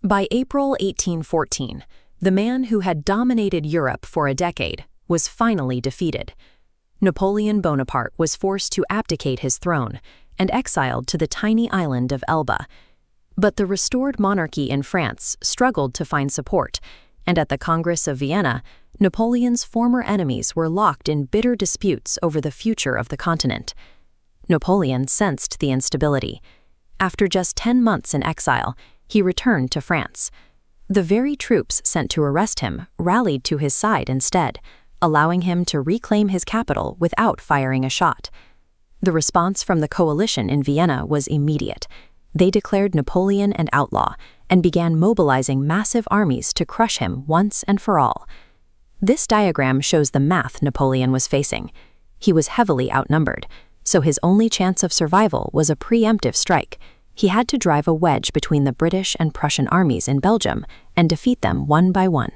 By April 1814, the man who had dominated Europe for a decade was finally defeated. Napoleon Bonaparte was forced to abdicate his throne and exiled to the tiny island of Elba. But the restored monarchy in France struggled to find support, and at the Congress of Vienna, Napoleon's former enemies were locked in bitter disputes over the future of the continent. Napoleon sensed the instability. After just 10 months in exile, he returned to France. The very troops sent to arrest him rallied to his side instead, allowing him to reclaim his capital without firing a shot. The response from the coalition in Vienna was immediate. They declared Napoleon an outlaw and began mobilizing massive armies to crush him once and for all. This diagram shows the math Napoleon was facing. He was heavily outnumbered, so his only chance of survival was a preemptive strike. He had to drive a wedge between the British and Prussian armies in Belgium and defeat them one by one.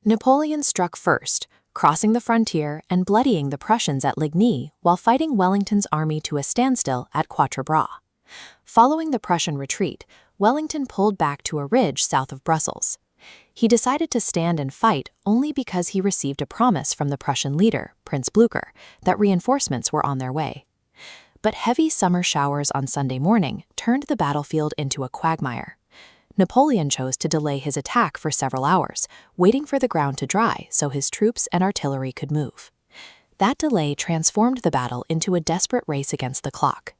Napoleon struck first, crossing the frontier and bloodying the Prussians at Ligny while fighting Wellington's army to a standstill at Quatre Bras. Following the Prussian retreat, Wellington pulled back to a ridge south of Brussels. He decided to stand and fight only because he received a promise from the Prussian leader, Prince Blücher, that reinforcements were on their way. But heavy summer showers on Sunday morning turned the battlefield into a quagmire. Napoleon chose to delay his attack for several hours, waiting for the ground to dry so his troops and artillery could move. That delay transformed the battle into a desperate race against the clock.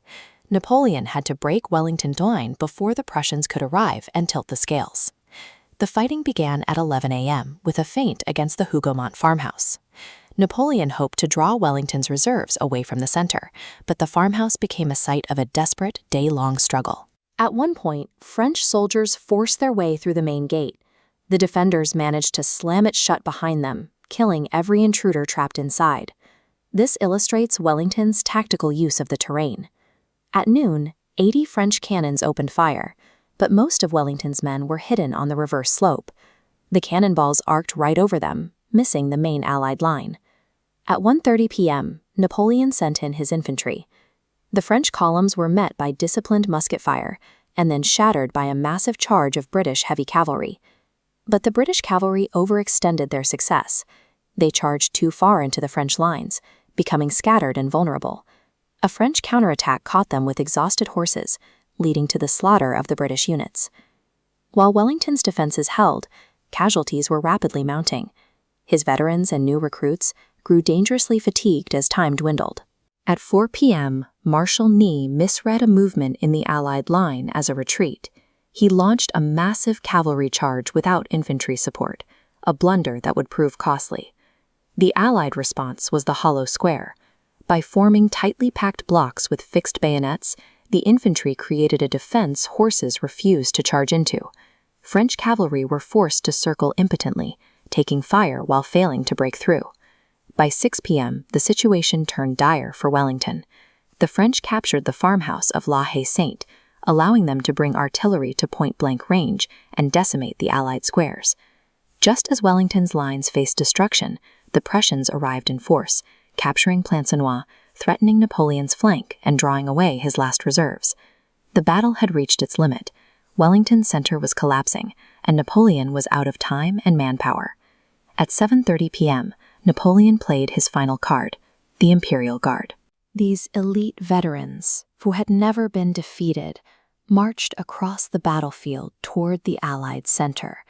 Napoleon had to break Wellington's line before the Prussians could arrive and tilt the scales. The fighting began at 11 a.m. with a feint against the Hougomont farmhouse. Napoleon hoped to draw Wellington's reserves away from the center, but the farmhouse became a site of a desperate, day-long struggle. At one point, French soldiers forced their way through the main gate. The defenders managed to slam it shut behind them, killing every intruder trapped inside. This illustrates Wellington's tactical use of the terrain. At noon, 80 French cannons opened fire, but most of Wellington's men were hidden on the reverse slope. The cannonballs arced right over them, missing the main Allied line. At 1:30 p.m., Napoleon sent in his infantry. The French columns were met by disciplined musket fire and then shattered by a massive charge of British heavy cavalry. But the British cavalry overextended their success. They charged too far into the French lines, becoming scattered and vulnerable. A French counterattack caught them with exhausted horses, leading to the slaughter of the British units. While Wellington's defenses held, casualties were rapidly mounting. His veterans and new recruits grew dangerously fatigued as time dwindled. At 4 p.m., Marshal Ney misread a movement in the Allied line as a retreat. He launched a massive cavalry charge without infantry support, a blunder that would prove costly. The Allied response was the hollow square. By forming tightly packed blocks with fixed bayonets, the infantry created a defense horses refused to charge into. French cavalry were forced to circle impotently, taking fire while failing to break through. By 6 p.m., the situation turned dire for Wellington. The French captured the farmhouse of La Haye-Sainte, allowing them to bring artillery to point-blank range and decimate the Allied squares. Just as Wellington's lines faced destruction, the Prussians arrived in force, capturing Plancenoit, threatening Napoleon's flank and drawing away his last reserves. The battle had reached its limit. Wellington's center was collapsing, and Napoleon was out of time and manpower. At 7:30 p.m., Napoleon played his final card, the Imperial Guard. These elite veterans, who had never been defeated, marched across the battlefield toward the Allied center.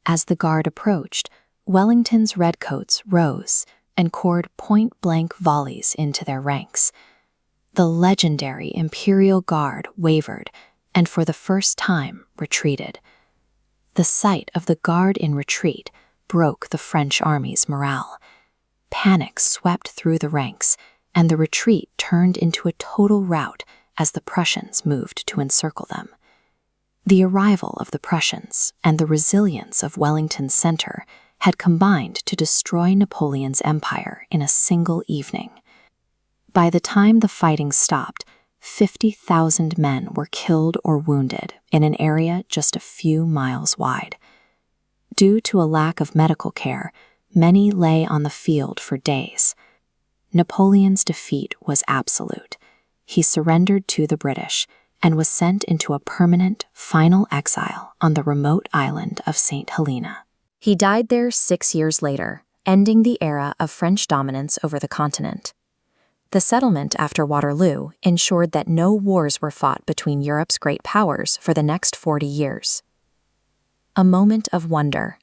As the Guard approached, Wellington's redcoats rose and poured point-blank volleys into their ranks. The legendary Imperial Guard wavered and for the first time retreated. The sight of the Guard in retreat broke the French army's morale. Panic swept through the ranks, and the retreat turned into a total rout as the Prussians moved to encircle them. The arrival of the Prussians and the resilience of Wellington's center had combined to destroy Napoleon's empire in a single evening. By the time the fighting stopped, 50,000 men were killed or wounded in an area just a few miles wide. Due to a lack of medical care, many lay on the field for days. Napoleon's defeat was absolute. He surrendered to the British, and was sent into a permanent, final exile on the remote island of St. Helena. He died there 6 years later, ending the era of French dominance over the continent. The settlement after Waterloo ensured that no wars were fought between Europe's great powers for the next 40 years. A moment of wonder,